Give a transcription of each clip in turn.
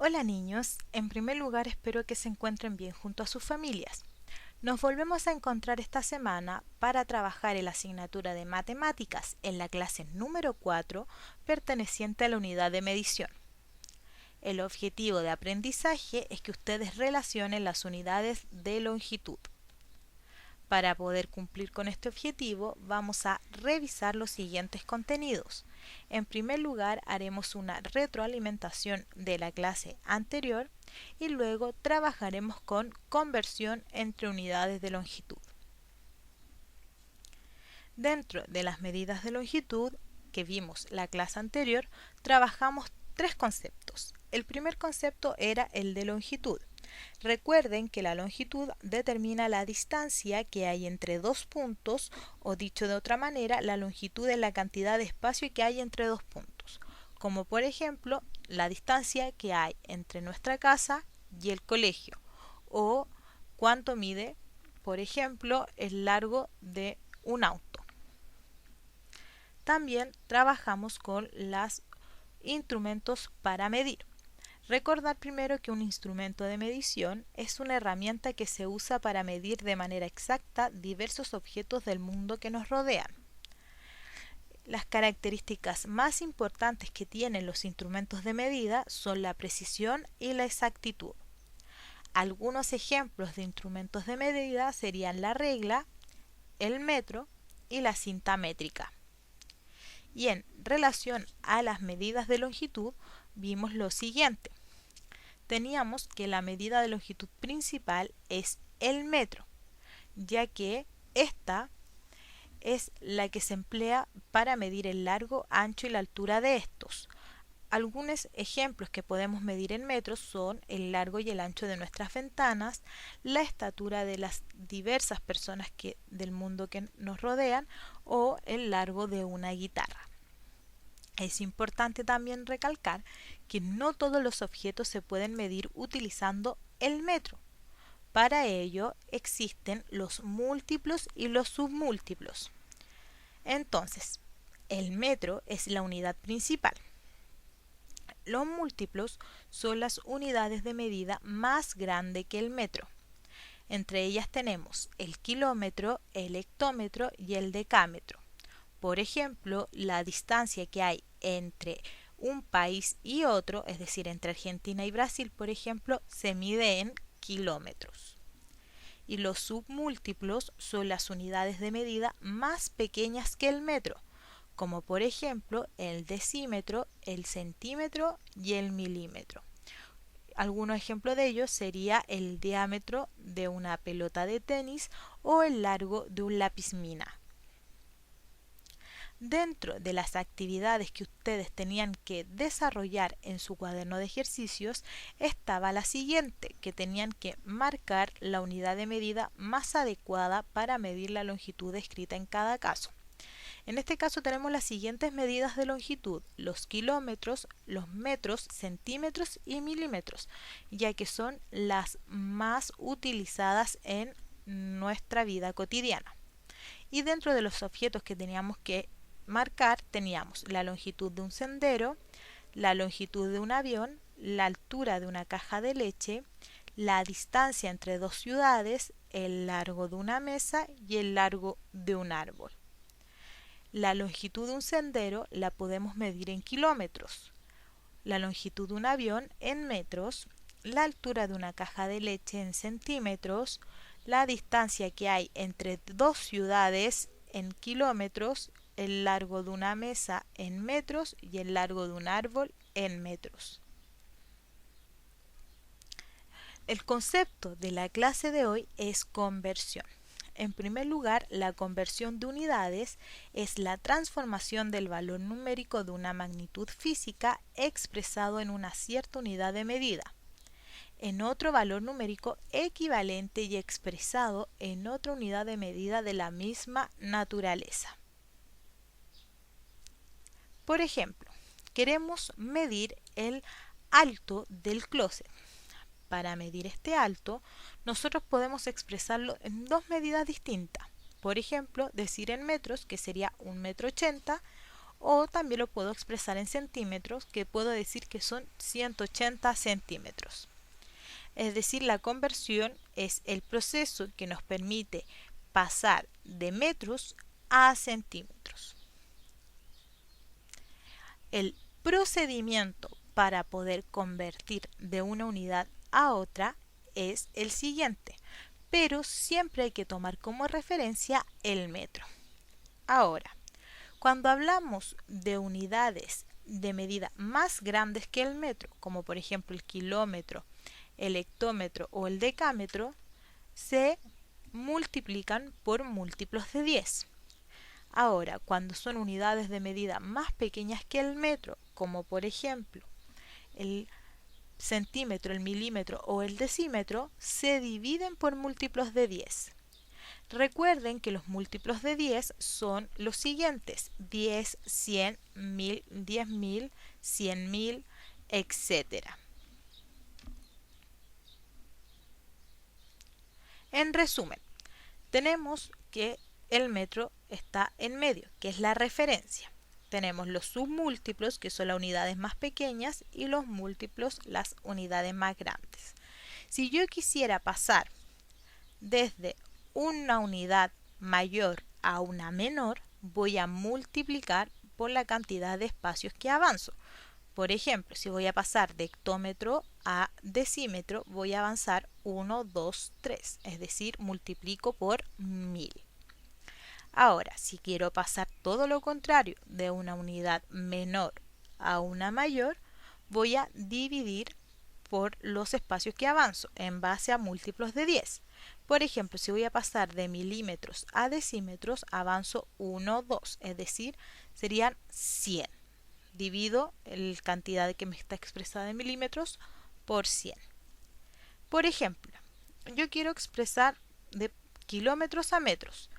Hola niños, en primer lugar espero que se encuentren bien junto a sus familias. Nos volvemos a encontrar esta semana para trabajar en la asignatura de matemáticas en la clase número 4 perteneciente a la unidad de medición. El objetivo de aprendizaje es que ustedes relacionen las unidades de longitud. Para poder cumplir con este objetivo, vamos a revisar los siguientes contenidos. En primer lugar, haremos una retroalimentación de la clase anterior y luego trabajaremos con conversión entre unidades de longitud. Dentro de las medidas de longitud que vimos la clase anterior, trabajamos tres conceptos. El primer concepto era el de longitud. Recuerden que la longitud determina la distancia que hay entre dos puntos, o dicho de otra manera, la longitud es la cantidad de espacio que hay entre dos puntos, como por ejemplo la distancia que hay entre nuestra casa y el colegio, o cuánto mide, por ejemplo, el largo de un auto. También trabajamos con los instrumentos para medir. Recordar primero que un instrumento de medición es una herramienta que se usa para medir de manera exacta diversos objetos del mundo que nos rodean. Las características más importantes que tienen los instrumentos de medida son la precisión y la exactitud. Algunos ejemplos de instrumentos de medida serían la regla, el metro y la cinta métrica. Y en relación a las medidas de longitud, vimos lo siguiente. Teníamos que la medida de longitud principal es el metro, ya que esta es la que se emplea para medir el largo, ancho y la altura de estos. Algunos ejemplos que podemos medir en metros son el largo y el ancho de nuestras ventanas, la estatura de las diversas personas del mundo que nos rodean o el largo de una guitarra. Es importante también recalcar que no todos los objetos se pueden medir utilizando el metro. Para ello existen los múltiplos y los submúltiplos. Entonces, el metro es la unidad principal. Los múltiplos son las unidades de medida más grandes que el metro. Entre ellas tenemos el kilómetro, el hectómetro y el decámetro. Por ejemplo, la distancia que hay entre un país y otro, es decir, entre Argentina y Brasil, por ejemplo, se mide en kilómetros. Y los submúltiplos son las unidades de medida más pequeñas que el metro, como por ejemplo el decímetro, el centímetro y el milímetro. Algunos ejemplos de ellos sería el diámetro de una pelota de tenis o el largo de un lápiz mina. Dentro de las actividades que ustedes tenían que desarrollar en su cuaderno de ejercicios estaba la siguiente, que tenían que marcar la unidad de medida más adecuada para medir la longitud descrita en cada caso. En este caso tenemos las siguientes medidas de longitud: los kilómetros, los metros, centímetros y milímetros, ya que son las más utilizadas en nuestra vida cotidiana. Y dentro de los objetos que teníamos que marcar teníamos la longitud de un sendero, la longitud de un avión, la altura de una caja de leche, la distancia entre dos ciudades, el largo de una mesa y el largo de un árbol. La longitud de un sendero la podemos medir en kilómetros, la longitud de un avión en metros, la altura de una caja de leche en centímetros, la distancia que hay entre dos ciudades en kilómetros, el largo de una mesa en metros y el largo de un árbol en metros. El concepto de la clase de hoy es conversión. En primer lugar, la conversión de unidades es la transformación del valor numérico de una magnitud física expresado en una cierta unidad de medida en otro valor numérico equivalente y expresado en otra unidad de medida de la misma naturaleza. Por ejemplo, queremos medir el alto del closet. Para medir este alto, nosotros podemos expresarlo en dos medidas distintas. Por ejemplo, decir en metros, que sería 1,80 m, o también lo puedo expresar en centímetros, que puedo decir que son 180 centímetros. Es decir, la conversión es el proceso que nos permite pasar de metros a centímetros. El procedimiento para poder convertir de una unidad a otra es el siguiente, pero siempre hay que tomar como referencia el metro. Ahora, cuando hablamos de unidades de medida más grandes que el metro, como por ejemplo el kilómetro, el hectómetro o el decámetro, se multiplican por múltiplos de 10. Ahora, cuando son unidades de medida más pequeñas que el metro, como por ejemplo el centímetro, el milímetro o el decímetro, se dividen por múltiplos de 10. Recuerden que los múltiplos de 10 son los siguientes: 10, 100, 1000, 10.000, 100.000, etc. En resumen, tenemos que el metro está en medio, que es la referencia. Tenemos los submúltiplos, que son las unidades más pequeñas, y los múltiplos, las unidades más grandes. Si yo quisiera pasar desde una unidad mayor a una menor, voy a multiplicar por la cantidad de espacios que avanzo. Por ejemplo, si voy a pasar de hectómetro a decímetro, voy a avanzar 1, 2, 3, es decir, multiplico por 1000. Ahora, si quiero pasar todo lo contrario, de una unidad menor a una mayor, voy a dividir por los espacios que avanzo en base a múltiplos de 10. Por ejemplo, si voy a pasar de milímetros a decímetros, avanzo 1, 2, es decir, serían 100. Divido la cantidad que me está expresada en milímetros por 100. Por ejemplo, yo quiero expresar de kilómetros a metros.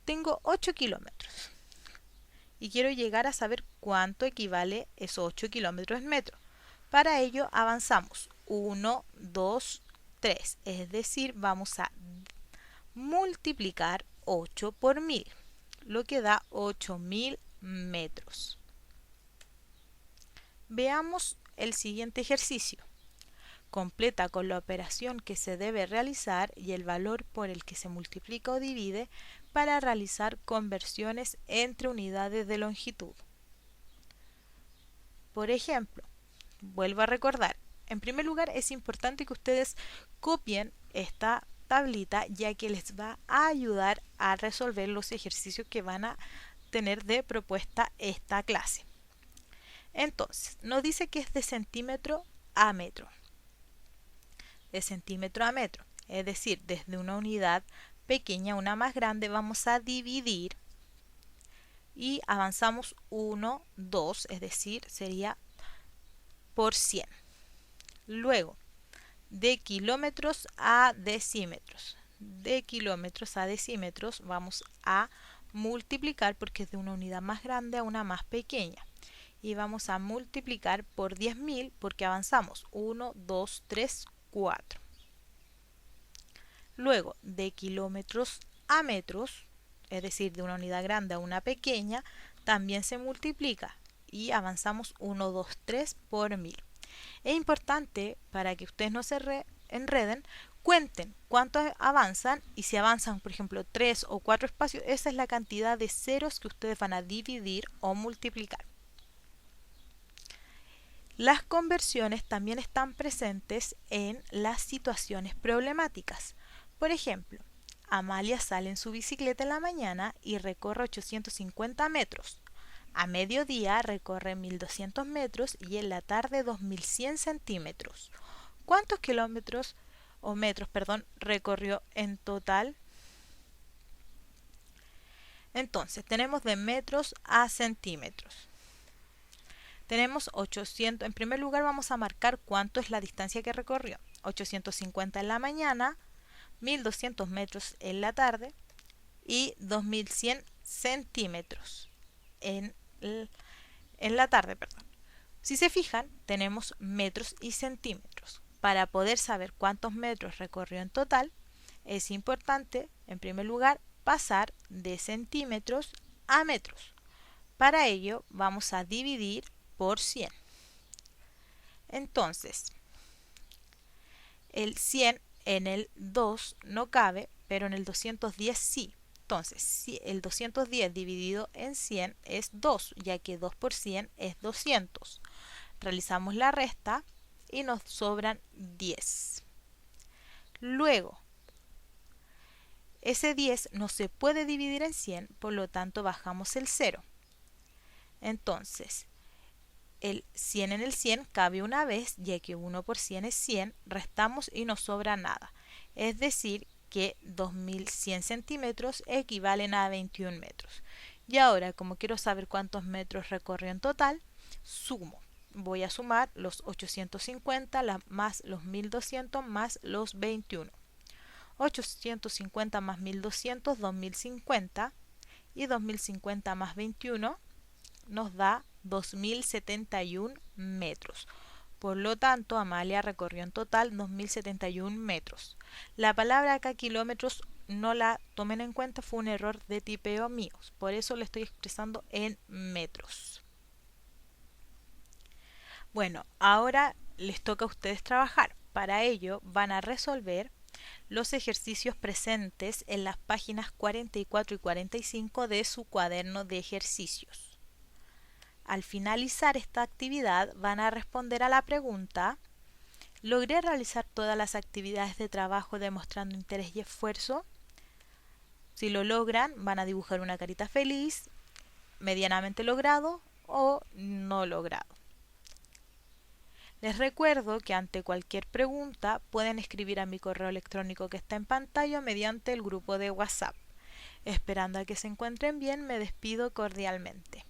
Tengo 8 kilómetros y quiero llegar a saber cuánto equivale esos 8 kilómetros en metros. Para ello avanzamos 1, 2, 3, es decir, vamos a multiplicar 8 por 1000, lo que da 8000 metros. Veamos el siguiente ejercicio. Completa con la operación que se debe realizar y el valor por el que se multiplica o divide para realizar conversiones entre unidades de longitud. Por ejemplo, vuelvo a recordar, en primer lugar es importante que ustedes copien esta tablita, ya que les va a ayudar a resolver los ejercicios que van a tener de propuesta esta clase. Entonces, nos dice que es de centímetro a metro. De centímetro a metro, es decir, desde una unidad pequeña a una más grande, vamos a dividir y avanzamos 1, 2, es decir, sería por 100. Luego, de kilómetros a decímetros. De kilómetros a decímetros vamos a multiplicar, porque es de una unidad más grande a una más pequeña. Y vamos a multiplicar por 10.000 porque avanzamos 1, 2, 3, 4. Luego, de kilómetros a metros, es decir, de una unidad grande a una pequeña, también se multiplica y avanzamos 1, 2, 3 por 1000. Es importante, para que ustedes no se enreden, cuenten cuánto avanzan, y si avanzan, por ejemplo, 3 o 4 espacios, esa es la cantidad de ceros que ustedes van a dividir o multiplicar. Las conversiones también están presentes en las situaciones problemáticas. Por ejemplo, Amalia sale en su bicicleta en la mañana y recorre 850 metros. A mediodía recorre 1200 metros y en la tarde 2100 centímetros. ¿Cuántos kilómetros o metros, recorrió en total? Entonces, tenemos de metros a centímetros. Tenemos 800, en primer lugar vamos a marcar cuánto es la distancia que recorrió. 850 en la mañana, 1200 metros en la tarde y 2100 centímetros en la tarde. Si se fijan, tenemos metros y centímetros. Para poder saber cuántos metros recorrió en total, es importante, en primer lugar, pasar de centímetros a metros. Para ello vamos a dividir por 100. Entonces, el 100 en el 2 no cabe, pero en el 210 sí. Entonces, si el 210 dividido en 100 es 2, ya que 2 por 100 es 200. Realizamos la resta y nos sobran 10. Luego, ese 10 no se puede dividir en 100, por lo tanto bajamos el 0. Entonces, el 100 en el 100 cabe una vez, ya que 1 por 100 es 100, restamos y no sobra nada. Es decir, que 2100 centímetros equivalen a 21 metros. Y ahora, como quiero saber cuántos metros recorrió en total, sumo. Voy a sumar los 850 más los 1200 más los 21. 850 más 1200, 2050. Y 2050 más 21 nos da 2071 metros. Por lo tanto, Amalia recorrió en total 2071 metros. La palabra acá kilómetros no la tomen en cuenta, fue un error de tipeo mío. Por eso le estoy expresando en metros. Bueno, ahora les toca a ustedes trabajar. Para ello van a resolver los ejercicios presentes en las páginas 44 y 45 de su cuaderno de ejercicios. Al finalizar esta actividad van a responder a la pregunta: ¿logré realizar todas las actividades de trabajo demostrando interés y esfuerzo? Si lo logran, van a dibujar una carita feliz, medianamente logrado o no logrado. Les recuerdo que ante cualquier pregunta pueden escribir a mi correo electrónico que está en pantalla mediante el grupo de WhatsApp. Esperando a que se encuentren bien, me despido cordialmente.